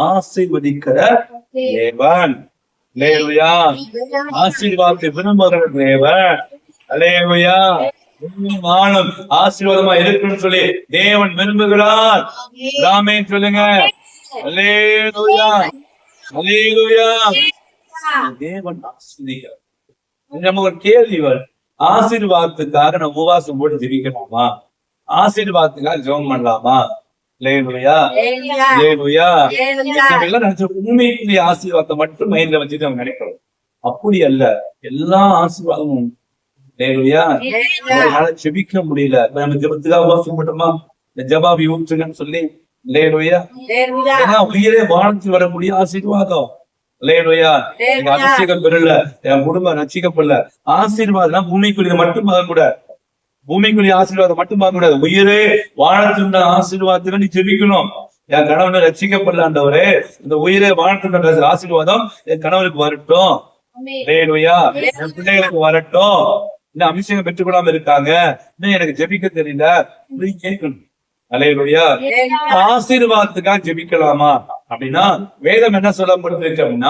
ஆசீர்வதிக்கிற தேவன். அல்லேலூயா. ஆசீர்வாதத்தை விரும்புகிற தேவன். அல்லேலூயா. நானும் ஆசீர்வாதமா இருக்குன்னு சொல்லி தேவன் விரும்புகிறார். ஆமென் சொல்லுங்க. அல்லேலூயா. அல்லேலூயா. தேவன் ஆசீர்வதிக்கிறார். நம்ம ஒரு கேள்வி வரும், ஆசீர்வாதத்துக்காக நம்ம உபவாசம் போட்டு ஜெபிக்கலாமா? ஆசீர்வாதத்துக்காக ஜெபம் பண்ணலாமா? அல்லேலூயா. அல்லேலூயா. உண்மைக்குரிய ஆசீர்வாதத்தை மட்டும் மைண்ட்ல வச்சுட்டு நம்ம நினைக்கிறோம். அப்படி அல்ல, எல்லா ஆசீர்வாதமும். அல்லேலூயா. ஜெபிக்க முடியல, நம்ம ஜெபத்துக்காக உபவாசம் போட்டோமா, இந்த ஜெபாவி ஊற்றுங்கன்னு சொல்லி. அல்லேலூயா. ஏன்னா உயிரே வானத்தில் வரக்கூடிய ஆசீர்வாதம். அல்லேலூயா. எங்க அபிஷேகம் பெறல, என் குடும்பம் ரட்சிக்கப்படல, ஆசீர்வாதம் பூமிக்குரிய மட்டும் ஆகக்கூடாது. பூமிக்குரிய ஆசீர்வாதம் மட்டும் ஆகக்கூடாது. உயிரே வானத்தின் ஆசீர்வாதத்தை நீ ஜெபிக்கணும். என் கணவனை ரட்சிக்கப்படலாண்டவரே, இந்த உயிரே வானத்தின் ஆசீர்வாதம் என் கணவனுக்கு வரட்டும். அல்லேலூயா. என் பிள்ளைகளுக்கு வரட்டும். இன்னும் அபிஷேகம் பெற்றுக்கொள்ளாம இருக்காங்க, இன்னும் எனக்கு ஜெபிக்க தெரியல, அப்படின்னு கேட்கணும். அல்லேலூயா. ஆசீர்வாதத்துக்காக ஜெபிக்கலாமா அப்படின்னா வேதம் என்ன சொல்லப்படுது அப்படின்னா,